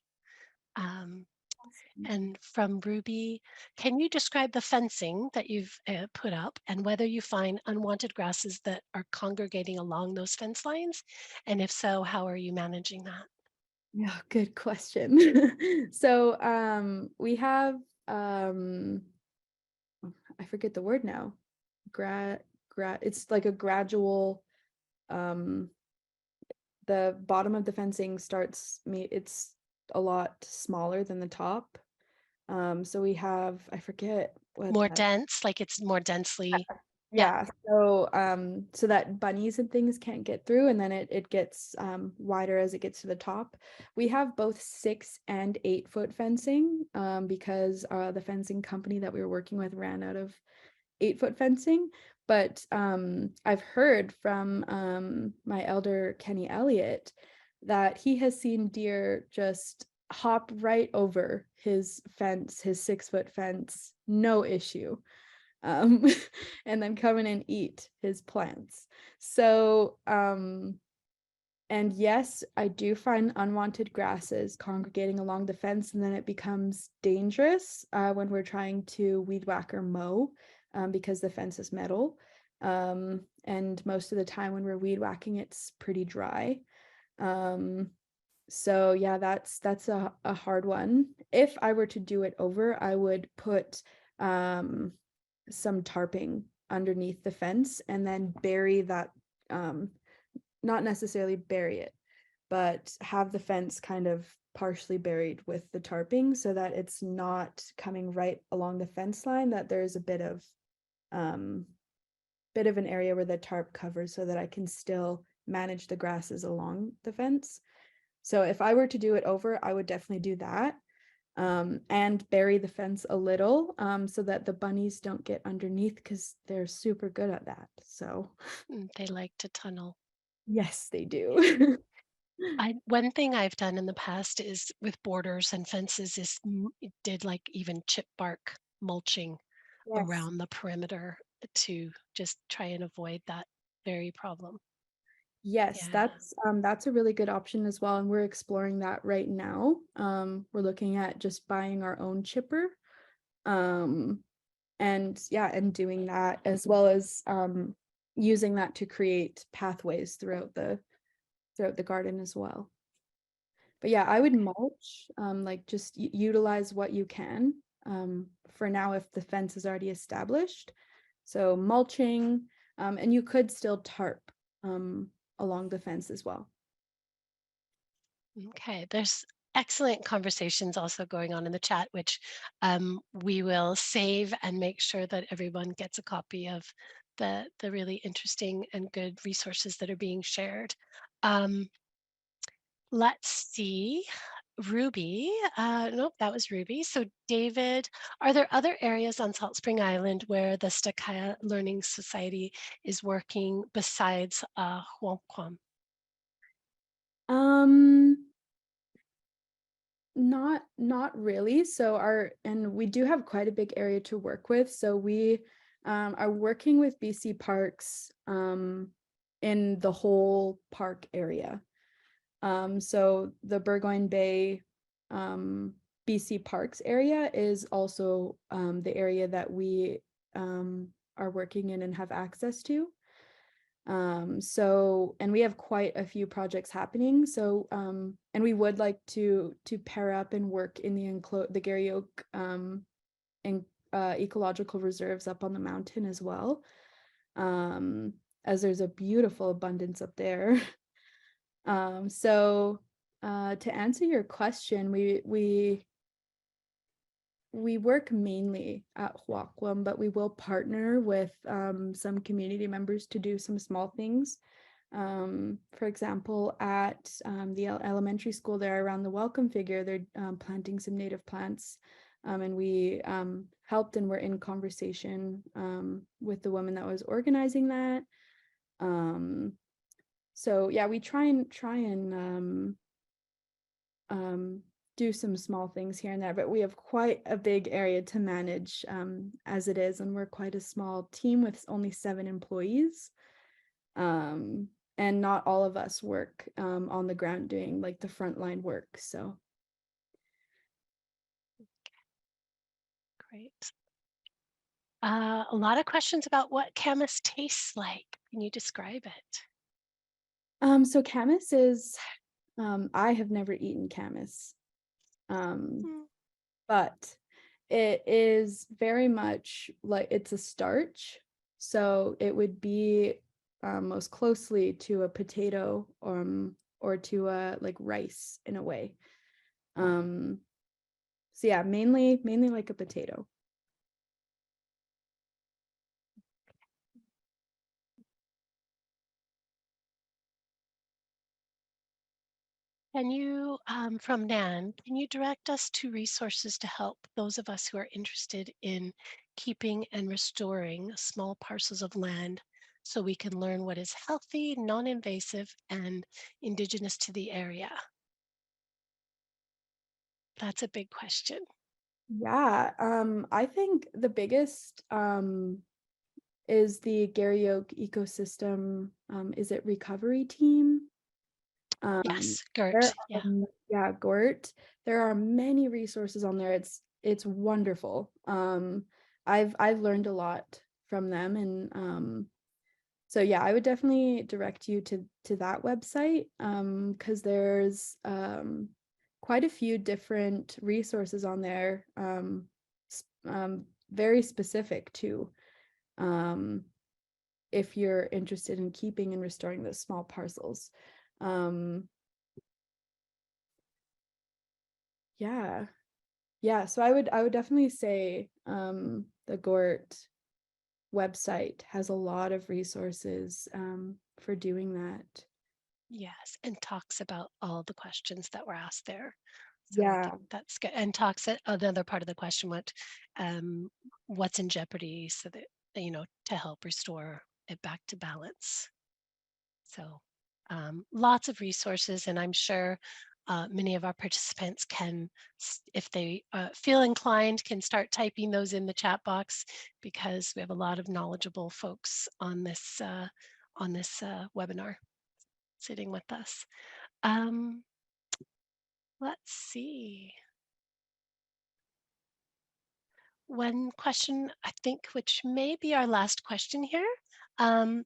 Um, Awesome. and from Ruby, can you describe the fencing that you've put up and whether you find unwanted grasses that are congregating along those fence lines? And if so, how are you managing that? Yeah, good question. So we have I forget the word now. It's like a gradual um the bottom of the fencing it's a lot smaller than the top. So we have, I forget what More that, dense, like it's more densely. Yeah. yeah, so that bunnies and things can't get through, and then it gets wider as it gets to the top. We have both 6 and 8 foot fencing, because the fencing company that we were working with ran out of 8 foot fencing. But I've heard from my elder Kenny Elliott that he has seen deer just hop right over his fence, his 6 foot fence, no issue, um, and then come in and eat his plants. So and yes, I do find unwanted grasses congregating along the fence, and then it becomes dangerous when we're trying to weed whack or mow, because the fence is metal. And most of the time when we're weed whacking, it's pretty dry. So yeah, that's a hard one. If I were to do it over, I would put some tarping underneath the fence and then bury that, not necessarily bury it, but have the fence kind of partially buried with the tarping so that it's not coming right along the fence line, that there's a bit of an area where the tarp covers so that I can still manage the grasses along the fence. So if I were to do it over, I would definitely do that. And bury the fence a little, so that the bunnies don't get underneath, because they're super good at that. So They like to tunnel. yes, they do. One thing I've done in the past is with borders and fences is did like even chip bark mulching Yes. around the perimeter to just try and avoid that very problem. Yes, Yeah. that's a really good option as well, and we're exploring that right now. We're looking at just buying our own chipper, um, and yeah, and doing that as well as using that to create pathways throughout the garden as well. But yeah, I would mulch, like just utilize what you can, for now if the fence is already established. So mulching, and you could still tarp along the fence as well. Okay. There's excellent conversations also going on in the chat, which we will save and make sure that everyone gets a copy of the really interesting and good resources that are being shared. Um, let's see. Ruby. Nope, that was Ruby. So David, are there other areas on Salt Spring Island where the Stqeeye Learning Society is working besides Huangquam? Um, not really. So and we do have quite a big area to work with. So we are working with BC Parks in the whole park area. So the Burgoyne Bay BC Parks area is also the area that we are working in and have access to. So, and we have quite a few projects happening. So, and we would like to pair up and work in the Garry Oak and ecological reserves up on the mountain as well. As there's a beautiful abundance up there. So to answer your question, we work mainly at Huaqum, but we will partner with some community members to do some small things. For example, at the elementary school there around the welcome figure, they're planting some native plants. And we helped and were in conversation with the woman that was organizing that. So yeah, we try and do some small things here and there, but we have quite a big area to manage as it is, and we're quite a small team with only 7 employees. And not all of us work on the ground doing like the frontline work. So Great. A lot of questions about what camas tastes like. Can you describe it? so camas is I have never eaten camas. Mm, But it is very much like it's a starch. So it would be most closely to a potato or to a like rice in a way. So yeah, mainly like a potato. Can you, from Nan, can you direct us to resources to help those of us who are interested in keeping and restoring small parcels of land so we can learn what is healthy, non-invasive, and indigenous to the area? That's a big question. Yeah, I think the biggest is the Garry Oak ecosystem. Is it recovery team? Yes, There Gert. Yeah. are, yeah, Gort. There are many resources on there. It's wonderful. I've learned a lot from them, and so yeah, I would definitely direct you to that website because there's quite a few different resources on there, very specific too. If you're interested in keeping and restoring those small parcels. Um, yeah. Yeah, so I would definitely say the Gort website has a lot of resources for doing that. Yes, and talks about all the questions that were asked there. So I Yeah, think that's good. And talks another part of the question, um, what's in jeopardy so that, to help restore it back to balance. So lots of resources, and I'm sure many of our participants can, if they feel inclined, can start typing those in the chat box because we have a lot of knowledgeable folks on this webinar sitting with us. Um, let's see. One question, I think, which may be our last question here. Um,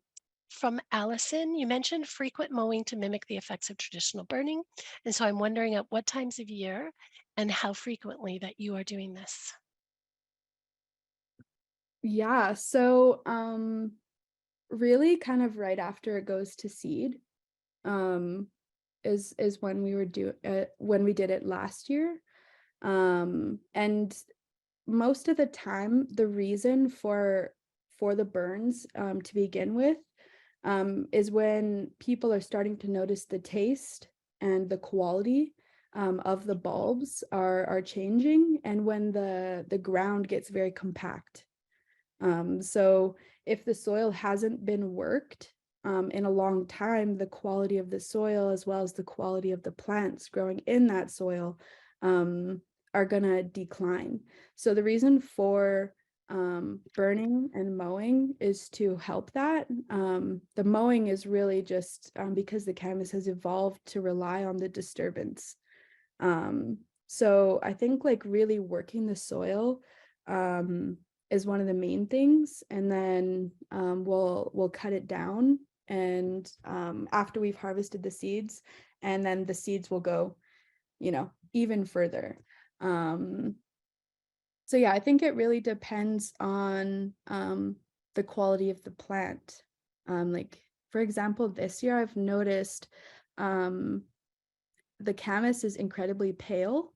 from Allison, you mentioned frequent mowing to mimic the effects of traditional burning. And so I'm wondering at what times of year and how frequently that you are doing this. yeah. So really kind of right after it goes to seed um is when we did it last year. And most of the time the reason for the burns to begin with is when people are starting to notice the taste and the quality of the bulbs are changing, and when the ground gets very compact. So if the soil hasn't been worked in a long time, the quality of the soil as well as the quality of the plants growing in that soil are going to decline. So the reason for burning and mowing is to help that. The mowing is really just because the canvas has evolved to rely on the disturbance. So I think like really working the soil is one of the main things, and then we'll cut it down, and after we've harvested the seeds, and then the seeds will go, even further. So yeah, I think it really depends on the quality of the plant. Like for example, this year I've noticed the canvas is incredibly pale,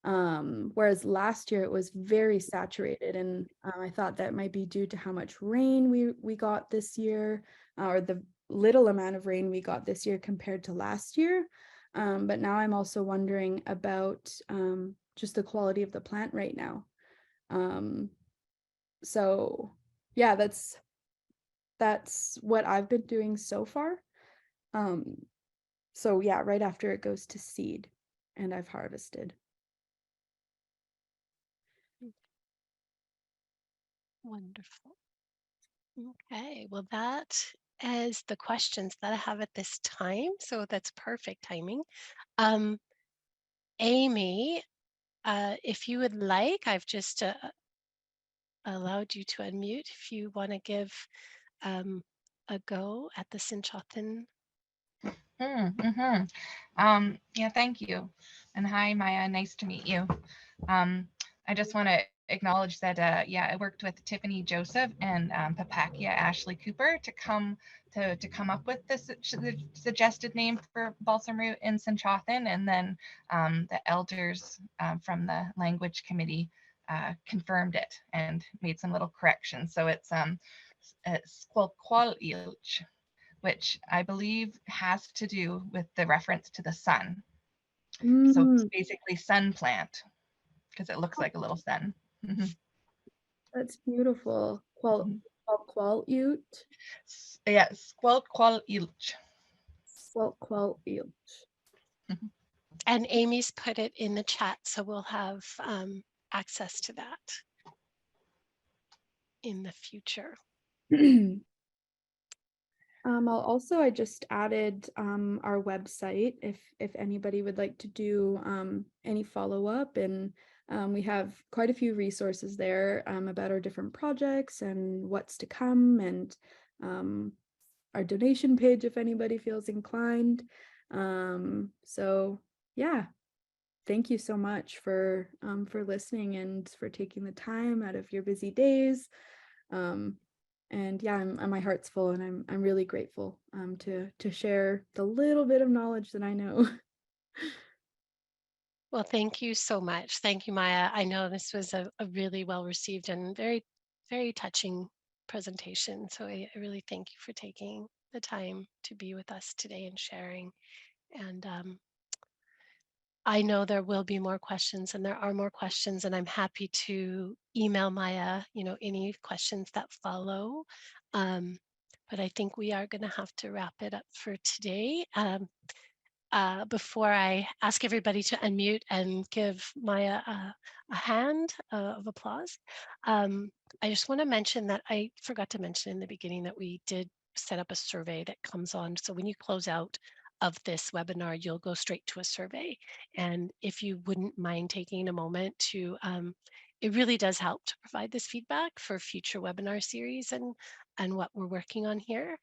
whereas last year it was very saturated, and I thought that might be due to how much rain we got this year, or the little amount of rain we got this year compared to last year. But now I'm also wondering about just the quality of the plant right now. So yeah, that's what I've been doing so far. So yeah, right after it goes to seed and I've harvested. Wonderful. Okay, well, that is the questions that I have at this time. So that's perfect timing. Um, Amy, if you would like, I've just allowed you to unmute if you want to give um, a go at the Sinchothan. Mm-hmm. Yeah, thank you. And hi, Maya, nice to meet you. I just want to acknowledge that, yeah, I worked with Tiffany Joseph and Papakia Ashley Cooper to come up with this the suggested name for balsam root in Sinchothan, and then the elders from the language committee confirmed it and made some little corrections. So it's skweyul, which I believe has to do with the reference to the sun. So it's Mm, basically sun plant because it looks like a little sun. that's beautiful. Qual Yeah, skweyul. Qual And Amy's put it in the chat, so we'll have access to that in the future. I just added our website if anybody would like to do any follow-up, and we have quite a few resources there about our different projects and what's to come, and our donation page if anybody feels inclined. So yeah, thank you so much for listening and for taking the time out of your busy days. And yeah, my heart's full, and I'm really grateful to share the little bit of knowledge that I know. Well, thank you so much. Thank you, Maya. I know this was a really well received and very, very touching presentation. So I really thank you for taking the time to be with us today and sharing. And I know there will be more questions, and there are more questions, and I'm happy to email Maya, any questions that follow. But I think we are going to have to wrap it up for today. Before I ask everybody to unmute and give Maya a hand of applause, I just want to mention that I forgot to mention in the beginning that we did set up a survey that comes on. So when you close out of this webinar, you'll go straight to a survey. And if you wouldn't mind taking a moment to, it really does help to provide this feedback for future webinar series and what we're working on here.